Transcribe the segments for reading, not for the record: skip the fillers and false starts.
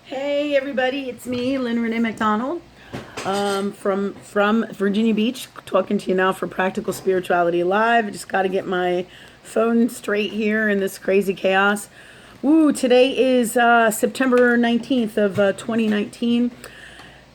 Hey everybody, it's me, Lynn Renee McDonald, from Virginia Beach, talking to you now for Practical Spirituality Live. I just got to get my phone straight here in this crazy chaos. Woo! Today is September 19th of 2019.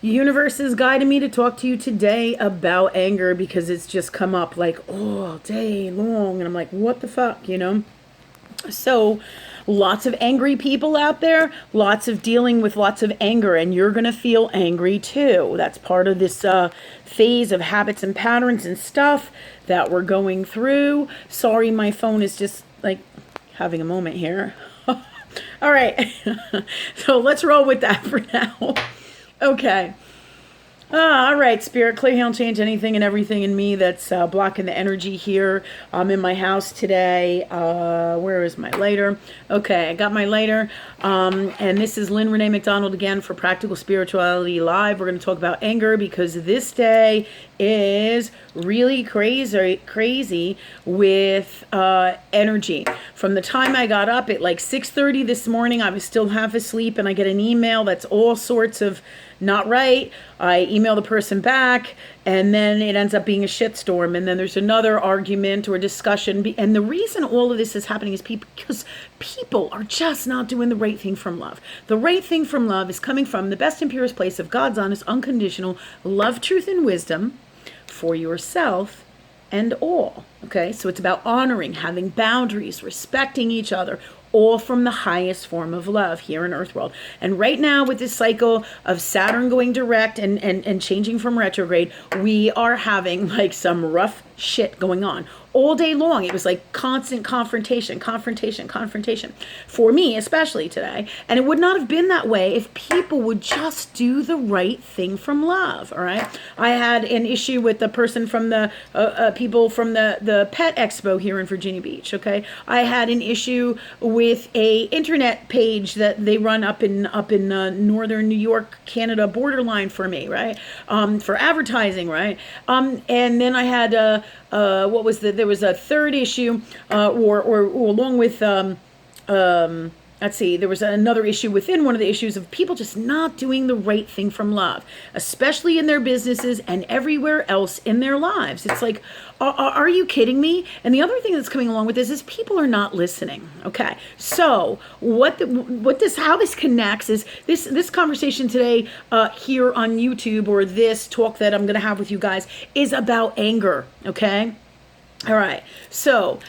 The universe is guiding me to talk to you today about anger because it's just come up like all day long, and I'm like, what the fuck, you know? So, lots of angry people out there, lots of dealing with lots of anger, and you're going to feel angry too. That's part of this phase of habits and patterns and stuff that we're going through. Sorry, my phone is just like having a moment here. All right. So, let's roll with that for now. Okay. All right, Spirit, clear, heal, and change anything and everything in me that's blocking the energy here. I'm in my house today. Where is my lighter? Okay, I got my lighter. And this is Lynn Renee McDonald again for Practical Spirituality Live. We're going to talk about anger because this day is really crazy with energy. From the time I got up at like 6:30 this morning, I was still half asleep, and I get an email that's all sorts of not right. I email the person back, and then it ends up being a shitstorm. And then there's another argument or discussion. And the reason all of this is happening is because people are just not doing the right thing from love. The right thing from love is coming from the best and purest place of God's honest, unconditional love, truth, and wisdom for yourself and all. Okay, so it's about honoring, having boundaries, respecting each other, all from the highest form of love here in Earth World. And right now, with this cycle of Saturn going direct and changing from retrograde, we are having like some rough shit going on all day long. It was like constant confrontation for me, especially today. And it would not have been that way if people would just do the right thing from love. All right. I had an issue with the person from the people from the pet expo here in Virginia Beach. Okay. I had an issue with a internet page that they run up in northern New York, Canada borderline for me, right? For advertising, right? And then I had there was a third issue, or along with let's see, there was another issue within one of the issues of people just not doing the right thing from love, especially in their businesses and everywhere else in their lives. It's like, are you kidding me? And the other thing that's coming along with this is people are not listening. Okay, so how this connects is this conversation today here on YouTube, or this talk that I'm going to have with you guys, is about anger. Okay. All right. So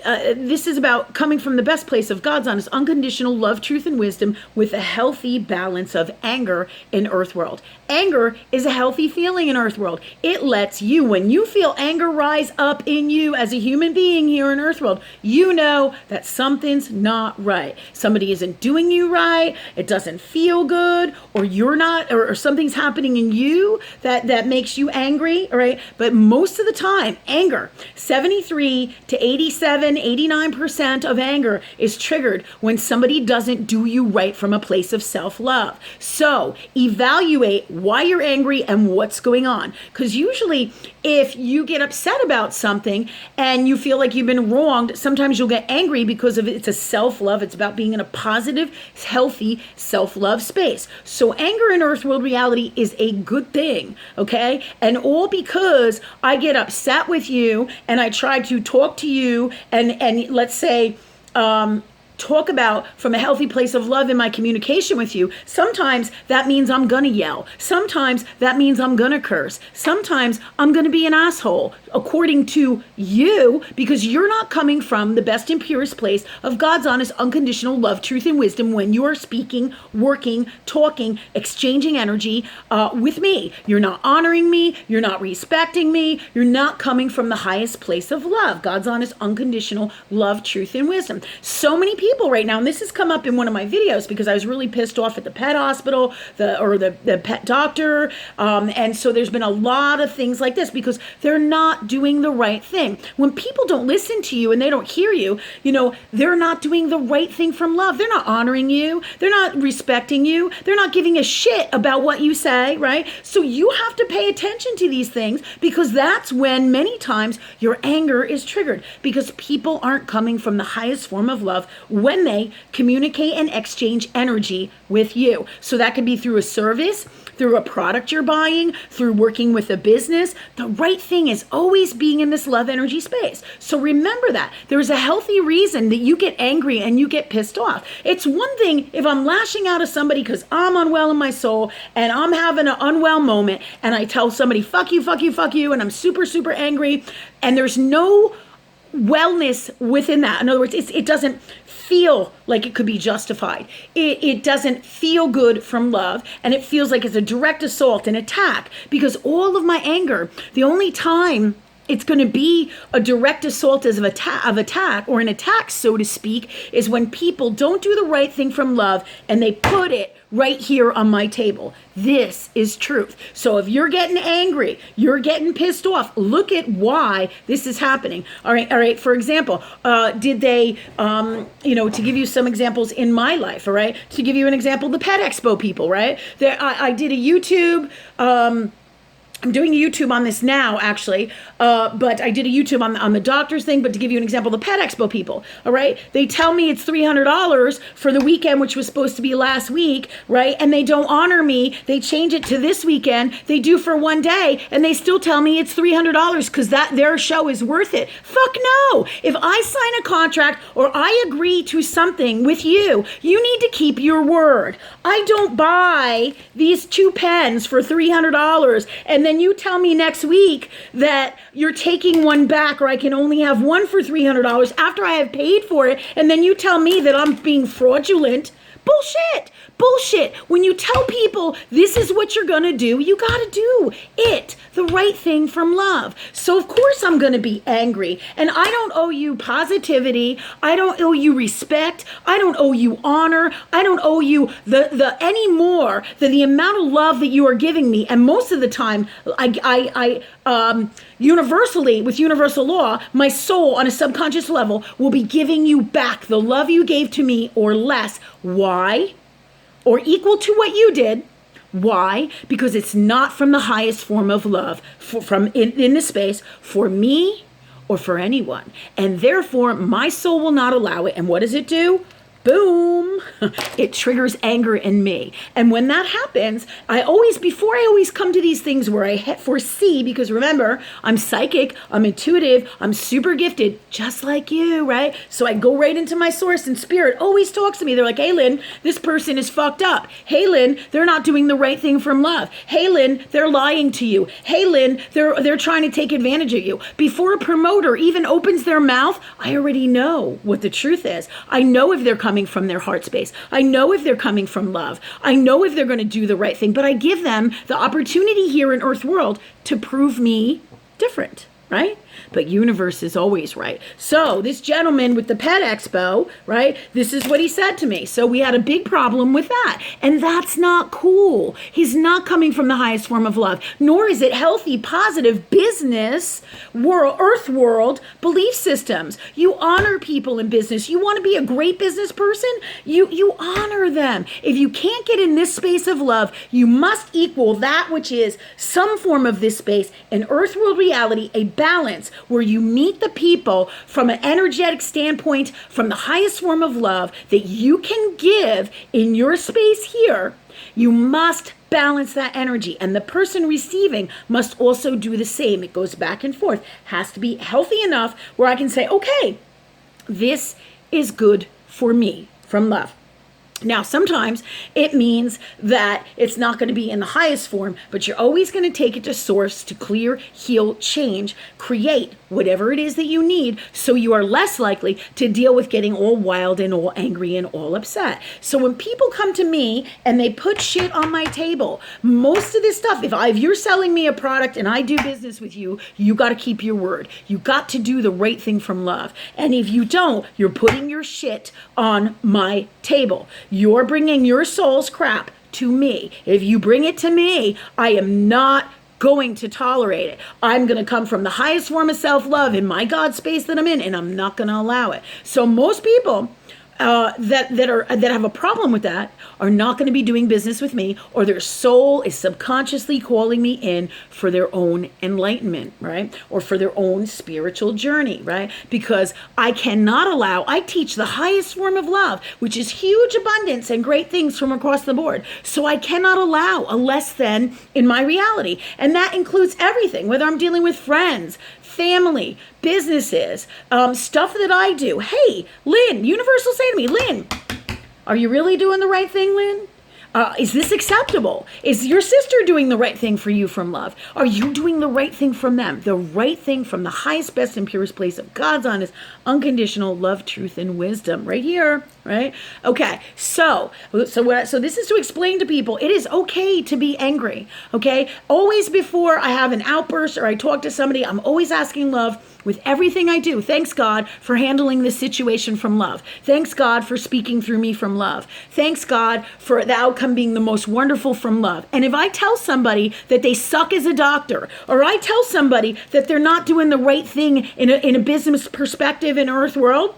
this is about coming from the best place of God's honest, unconditional love, truth, and wisdom with a healthy balance of anger in Earth World. Anger is a healthy feeling in Earth World. It lets you, when you feel anger rise up in you as a human being here in Earth World, you know that something's not right. Somebody isn't doing you right. It doesn't feel good, or you're not, or something's happening in you that makes you angry. All right. But most of the time, anger, 73 to 89% of anger is triggered when somebody doesn't do you right from a place of self-love. So evaluate why you're angry and what's going on. Because usually if you get upset about something and you feel like you've been wronged, sometimes you'll get angry because of it's a self-love. It's about being in a positive, healthy self-love space. So anger in Earth World reality is a good thing, okay? And all because I get upset with you and I try to talk to you and let's say talk about from a healthy place of love in my communication with you. Sometimes that means I'm gonna yell. Sometimes that means I'm gonna curse. Sometimes I'm gonna be an asshole according to you, because you're not coming from the best and purest place of God's honest, unconditional love, truth, and wisdom when you are speaking, working, talking, exchanging energy with me. You're not honoring me. You're not respecting me. You're not coming from the highest place of love, God's honest, unconditional love, truth, and wisdom. So many people right now, and this has come up in one of my videos because I was really pissed off at the pet hospital, the pet doctor, and so there's been a lot of things like this because they're not not doing the right thing. When people don't listen to you and they don't hear you, they're not doing the right thing from love. They're not honoring you. They're not respecting you. They're not giving a shit about what you say, right? So you have to pay attention to these things, because that's when many times your anger is triggered, because people aren't coming from the highest form of love when they communicate and exchange energy with you. So that could be through a service, through a product you're buying, through working with a business. The right thing is always being in this love energy space. So remember that. There's a healthy reason that you get angry and you get pissed off. It's one thing if I'm lashing out at somebody because I'm unwell in my soul and I'm having an unwell moment and I tell somebody, fuck you, fuck you, fuck you, and I'm super, super angry, and there's no wellness within that. In other words, it doesn't feel like it could be justified. It doesn't feel good from love, and it feels like it's a direct assault, an attack, because all of my anger, the only time it's going to be a direct assault of attack, or an attack, so to speak, is when people don't do the right thing from love and they put it right here on my table. This is truth. So if you're getting angry, you're getting pissed off, look at why this is happening. All right. For example, did they, to give you some examples in my life, all right? To give you an example, the Pet Expo people, right? I did a YouTube, I'm doing a YouTube on this now, actually, but I did a YouTube on the doctor's thing. But to give you an example, the Pet Expo people, all right? They tell me it's $300 for the weekend, which was supposed to be last week, right? And they don't honor me. They change it to this weekend. They do for one day, and they still tell me it's $300 because their show is worth it. Fuck no. If I sign a contract or I agree to something with you, you need to keep your word. I don't buy these 2 pens for $300 and then you tell me next week that you're taking one back, or I can only have one for $300 after I have paid for it, and then you tell me that I'm being fraudulent. Bullshit. When you tell people this is what you're going to do, you got to do it, the right thing from love. So of course I'm going to be angry, and I don't owe you positivity. I don't owe you respect. I don't owe you honor. I don't owe you the any more than the amount of love that you are giving me. And most of the time, universally, with universal law, my soul on a subconscious level will be giving you back the love you gave to me or less. Why? Or equal to what you did. Why? Because it's not from the highest form of love from in this space for me or for anyone. And therefore, my soul will not allow it. And what does it do? Boom, it triggers anger in me. And when that happens, before I always come to these things where I foresee, because remember, I'm psychic, I'm intuitive, I'm super gifted, just like you, right? So I go right into my source, and spirit always talks to me. They're like, hey, Lynn, this person is fucked up. Hey, Lynn, they're not doing the right thing from love. Hey, Lynn, they're lying to you. Hey, Lynn, they're trying to take advantage of you. Before a promoter even opens their mouth, I already know what the truth is. I know if they're coming from their heart space. I know if they're coming from love. I know if they're going to do the right thing, but I give them the opportunity here in Earth World to prove me different, right? But universe is always right. So this gentleman with the Pet Expo, right? This is what he said to me. So we had a big problem with that. And that's not cool. He's not coming from the highest form of love, nor is it healthy, positive business, earth world belief systems. You honor people in business. You want to be a great business person? You honor them. If you can't get in this space of love, you must equal that which is some form of this space, an earth world reality, a balance where you meet the people from an energetic standpoint, from the highest form of love that you can give in your space here. You must balance that energy, and the person receiving must also do the same. It goes back and forth. Has to be healthy enough where I can say, okay, this is good for me from love. Now, sometimes it means that it's not going to be in the highest form, but you're always going to take it to source to clear, heal, change, create whatever it is that you need, so you are less likely to deal with getting all wild and all angry and all upset. So when people come to me and they put shit on my table, most of this stuff, if you're selling me a product and I do business with you, you got to keep your word. You got to do the right thing from love. And if you don't, you're putting your shit on my table. You're bringing your soul's crap to me. If you bring it to me, I am not going to tolerate it. I'm going to come from the highest form of self-love in my God space that I'm in, and I'm not going to allow it. So most people that have a problem with that are not going to be doing business with me, or their soul is subconsciously calling me in for their own enlightenment, right? Or for their own spiritual journey, right? Because I teach the highest form of love, which is huge abundance and great things from across the board. So I cannot allow a less than in my reality. And that includes everything, whether I'm dealing with friends, family, businesses, stuff that I do. Hey, Lynn, universe will say to me, Lynn, are you really doing the right thing, Lynn? Is this acceptable? Is your sister doing the right thing for you from love? Are you doing the right thing from them? The right thing from the highest, best, and purest place of God's honest, unconditional love, truth, and wisdom. Right here, right? Okay, so this is to explain to people, it is okay to be angry, okay? Always before I have an outburst or I talk to somebody, I'm always asking love with everything I do. Thanks God for handling this situation from love. Thanks God for speaking through me from love. Thanks God for the outcome being the most wonderful from love. And if I tell somebody that they suck as a doctor, or I tell somebody that they're not doing the right thing in a business perspective in Earth world,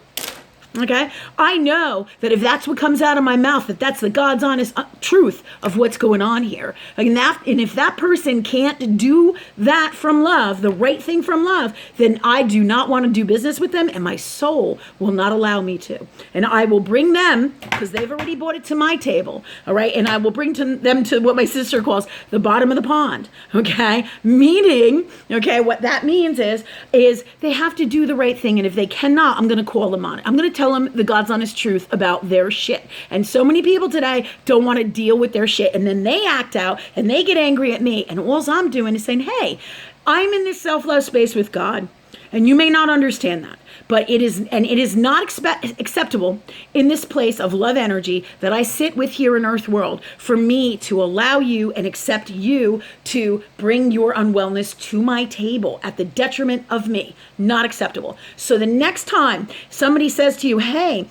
okay, I know that if that's what comes out of my mouth, that's the God's honest truth of what's going on here. And if that person can't do that from love, the right thing from love, then I do not want to do business with them, and my soul will not allow me to. And I will bring them, because they've already brought it to my table, all right? And I will bring them to what my sister calls the bottom of the pond, okay? Meaning, okay, what that means is they have to do the right thing, and if they cannot, I'm going to call them on it. I'm going to tell them the God's honest truth about their shit. And so many people today don't want to deal with their shit, and then they act out and they get angry at me, and all I'm doing is saying, hey, I'm in this self-love space with God, and you may not understand that, but it is not acceptable in this place of love energy that I sit with here in Earth world for me to allow you and accept you to bring your unwellness to my table at the detriment of me. Not acceptable. So the next time somebody says to you, hey,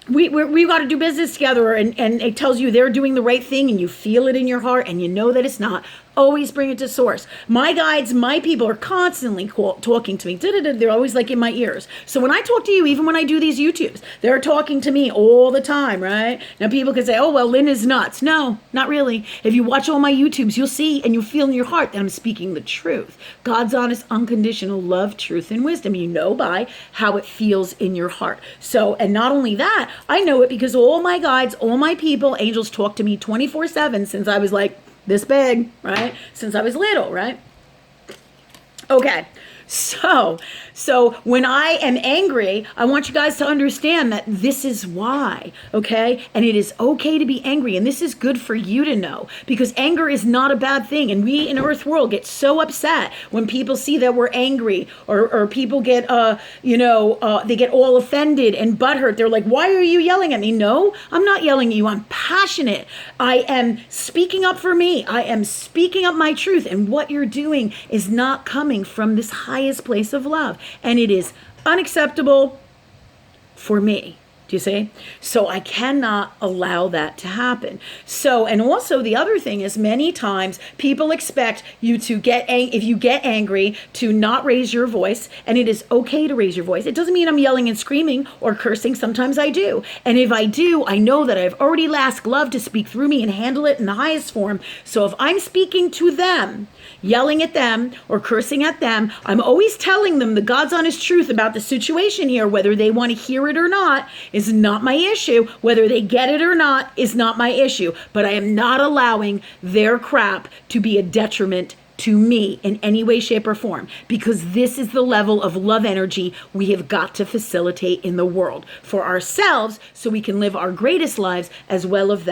we got to do business together, and it tells you they're doing the right thing, and you feel it in your heart and you know that it's not, always bring it to source. My guides, my people are constantly talking to me. They're always like in my ears. So when I talk to you, even when I do these YouTubes, they're talking to me all the time, right? Now people can say, oh, well, Lynn is nuts. No, not really. If you watch all my YouTubes, you'll see and you feel in your heart that I'm speaking the truth. God's honest, unconditional love, truth, and wisdom. You know by how it feels in your heart. So, and not only that, I know it because all my guides, all my people, angels talk to me 24/7 since I was like this big, right? Since I was little, right? Okay. So when I am angry, I want you guys to understand that this is why, okay? And it is okay to be angry, and this is good for you to know, because anger is not a bad thing. And we in Earth world get so upset when people see that we're angry, or people get, they get all offended and butthurt. They're like, why are you yelling at me? No, I'm not yelling at you. I'm passionate. I am speaking up for me. I am speaking up my truth. And what you're doing is not coming from this highest place of love. And it is unacceptable for me. Do you see? So I cannot allow that to happen. So, and also the other thing is many times people expect you to if you get angry, to not raise your voice, and it is okay to raise your voice. It doesn't mean I'm yelling and screaming or cursing. Sometimes I do. And if I do, I know that I've already asked love to speak through me and handle it in the highest form. So if I'm speaking to them, yelling at them or cursing at them, I'm always telling them the God's honest truth about the situation here. Whether they want to hear it or not is not my issue. Whether they get it or not is not my issue. But I am not allowing their crap to be a detriment to me in any way, shape, or form, because this is the level of love energy we have got to facilitate in the world for ourselves, so we can live our greatest lives as well as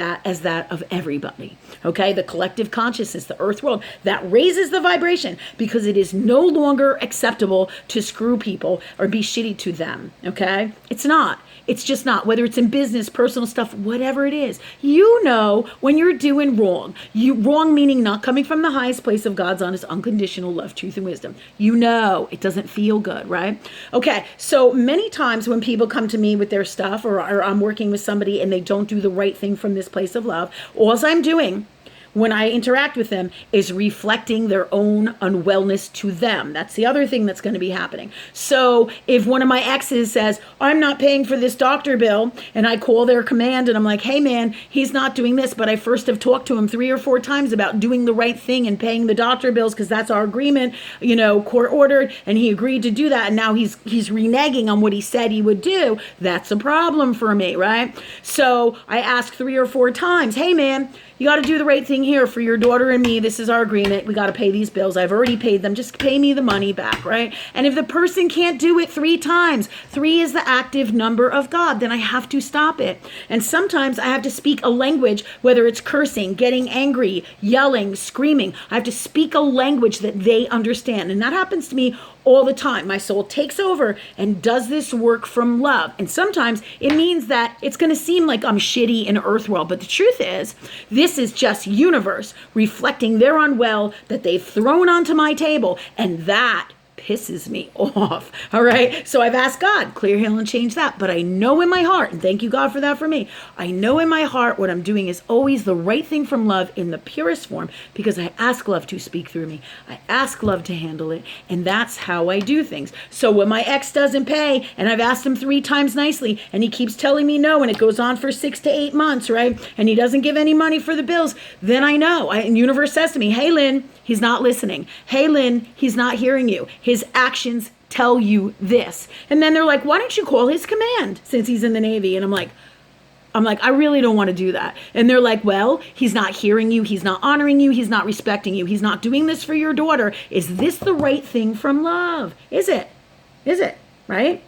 that of everybody. Okay, the collective consciousness, the Earth world, that raises the vibration, because it is no longer acceptable to screw people or be shitty to them. Okay, it's not. It's just not. Whether it's in business, personal stuff, whatever it is, you know when you're doing wrong. Wrong meaning not coming from the highest place of God's honest, unconditional love, truth, and wisdom. You know it doesn't feel good, right? Okay, so many times when people come to me with their stuff, or I'm working with somebody and they don't do the right thing from this place of love, all I'm doing when I interact with them is reflecting their own unwellness to them. That's the other thing that's going to be happening. So if one of my exes says, I'm not paying for this doctor bill, and I call their command and I'm like, hey man, he's not doing this, but I first have talked to him 3 or 4 times about doing the right thing and paying the doctor bills because that's our agreement, court ordered, and he agreed to do that, and now he's reneging on what he said he would do. That's a problem for me, right? So I ask 3 or 4 times, hey man, you got to do the right thing here for your daughter and me. This is our agreement. We got to pay these bills. I've already paid them. Just pay me the money back, right? And if the person can't do it 3 times, 3 is the active number of God, then I have to stop it. And sometimes I have to speak a language, whether it's cursing, getting angry, yelling, screaming. I have to speak a language that they understand. And that happens to me all the time. My soul takes over and does this work from love. And sometimes it means that it's going to seem like I'm shitty in earth world. But the truth is, this is just universe reflecting their unwell that they've thrown onto my table. And that pisses me off. All right. So I've asked God, clear, heal, and change that. But I know in my heart, and thank you, God, for that for me. I know in my heart what I'm doing is always the right thing from love in the purest form, because I ask love to speak through me. I ask love to handle it. And that's how I do things. So when my ex doesn't pay, and I've asked him 3 times nicely, and he keeps telling me no, and it goes on for 6 to 8 months, right? And he doesn't give any money for the bills, then I know. And universe says to me, hey, Lynn, he's not listening. Hey, Lynn, he's not hearing you. His actions tell you this. And then they're like, why don't you call his command since he's in the Navy? And I'm like, I really don't want to do that. And they're like, well, he's not hearing you. He's not honoring you. He's not respecting you. He's not doing this for your daughter. Is this the right thing from love? Is it? Is it? Right?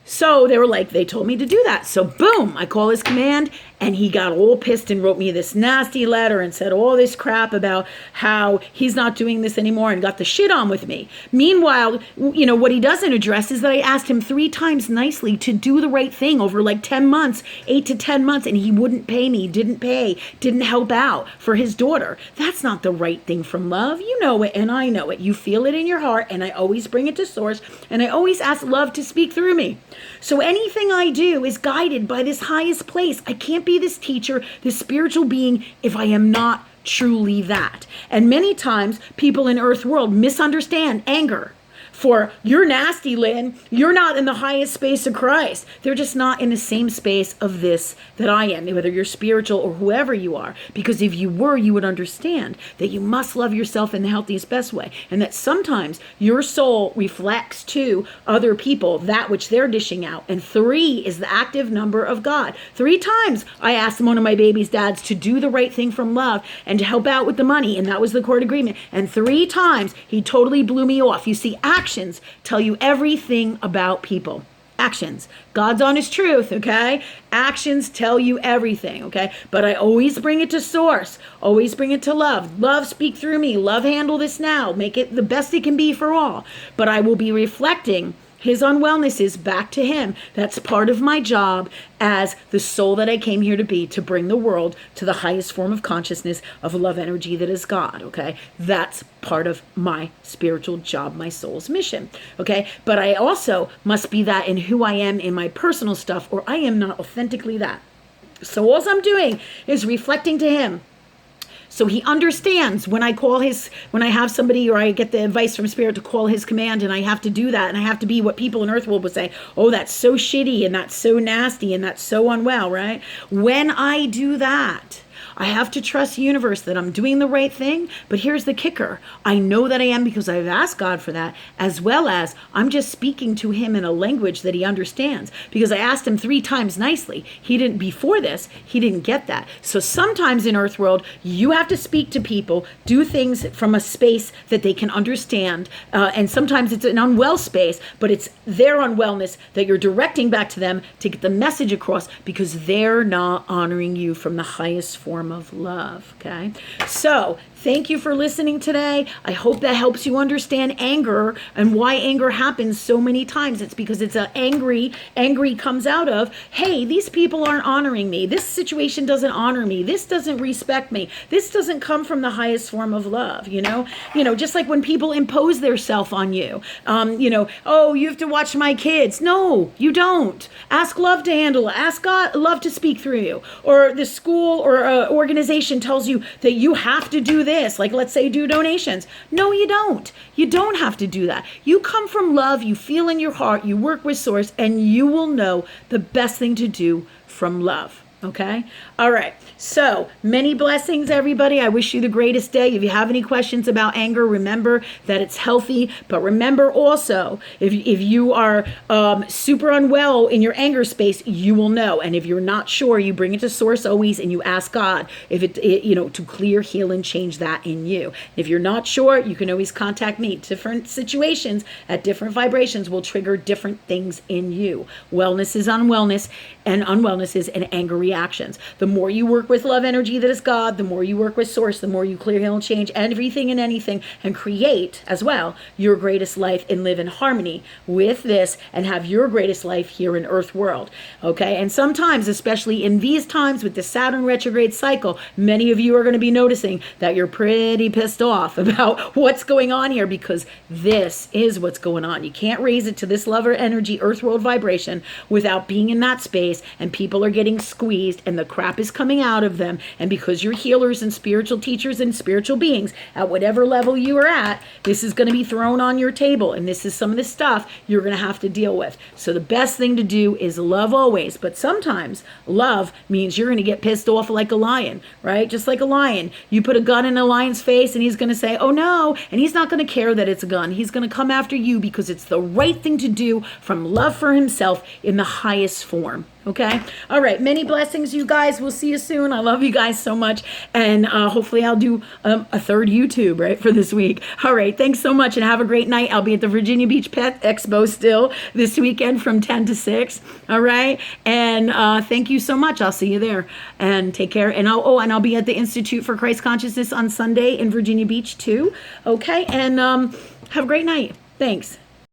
So they told me to do that. So boom, I call his command, and he got all pissed and wrote me this nasty letter and said all this crap about how he's not doing this anymore and got the shit on with me. Meanwhile, what he doesn't address is that I asked him 3 times nicely to do the right thing over like 10 months, 8 to 10 months, and he wouldn't pay me, didn't help out for his daughter. That's not the right thing from love. You know it, and I know it. You feel it in your heart, and I always bring it to source, and I always ask love to speak through me. So anything I do is guided by this highest place. I can't be this teacher, this spiritual being, if I am not truly that. And many times people in earth world misunderstand anger for, you're nasty, Lynn. You're not in the highest space of Christ. They're just not in the same space of this that I am, whether you're spiritual or whoever you are. Because if you were, you would understand that you must love yourself in the healthiest, best way. And that sometimes your soul reflects to other people that which they're dishing out. And 3 is the active number of God. 3 times I asked one of my baby's dads to do the right thing from love and to help out with the money. And that was the court agreement. And 3 times he totally blew me off. You see, actions tell you everything about people. Actions. God's honest truth, okay? Actions tell you everything, okay? But I always bring it to source. Always bring it to love. Love, speak through me. Love, handle this now. Make it the best it can be for all. But I will be reflecting his unwellness is back to him. That's part of my job as the soul that I came here to be, to bring the world to the highest form of consciousness of love energy that is God, okay? That's part of my spiritual job, my soul's mission, okay? But I also must be that in who I am in my personal stuff, or I am not authentically that. So all I'm doing is reflecting to him. So he understands when I have somebody, or I get the advice from spirit to call his command, and I have to do that, and I have to be what people in earth world would say, oh, that's so shitty, and that's so nasty, and that's so unwell, right? When I do that, I have to trust the universe that I'm doing the right thing. But here's the kicker. I know that I am because I've asked God for that, as well as I'm just speaking to him in a language that he understands, because I asked him 3 times nicely. Before this, he didn't get that. So sometimes in earth world, you have to speak to people, do things from a space that they can understand. And sometimes it's an unwell space, but it's their unwellness that you're directing back to them to get the message across, because they're not honoring you from the highest form of love, okay? So thank you for listening today. I hope that helps you understand anger and why anger happens so many times. It's because it's angry comes out of, hey, these people aren't honoring me. This situation doesn't honor me. This doesn't respect me. This doesn't come from the highest form of love, just like when people impose their self on you, oh, you have to watch my kids. No, you don't. Ask love to handle it. Ask God, love to speak through you, or the school, or organization tells you that you have to do this, like let's say do donations. No, you don't. You don't have to do that. You come from love, you feel in your heart, you work with Source, and you will know the best thing to do from love. Okay. All right. So many blessings, everybody. I wish you the greatest day. If you have any questions about anger, remember that it's healthy. But remember also, if you are super unwell in your anger space, you will know. And if you're not sure, you bring it to Source always, and you ask God if to clear, heal, and change that in you. If you're not sure, you can always contact me. Different situations at different vibrations will trigger different things in you. Wellness is unwellness, and unwellness is an anger reactions. The more you work with love energy that is God, the more you work with Source, the more you clear, heal, and change everything and anything, and create as well your greatest life and live in harmony with this and have your greatest life here in Earth world. Okay. And sometimes, especially in these times with the Saturn retrograde cycle, many of you are going to be noticing that you're pretty pissed off about what's going on here, because this is what's going on. You can't raise it to this lover energy, Earth world vibration without being in that space, and people are getting squeezed and the crap is coming out of them. And because you're healers and spiritual teachers and spiritual beings at whatever level you are at, this is going to be thrown on your table, and this is some of the stuff you're going to have to deal with. So the best thing to do is love always, but sometimes love means you're going to get pissed off like a lion, right? Just like a lion. You put a gun in a lion's face and he's going to say, oh no, and he's not going to care that it's a gun. He's going to come after you because it's the right thing to do from love for himself in the highest form. Okay. All right. Many blessings, you guys. We'll see you soon. I love you guys so much. And hopefully I'll do a third YouTube, right, for this week. All right. Thanks so much and have a great night. I'll be at the Virginia Beach Pet Expo still this weekend from 10 to 6. All right. And thank you so much. I'll see you there and take care. And I'll be at the Institute for Christ Consciousness on Sunday in Virginia Beach too. Okay. And have a great night. Thanks.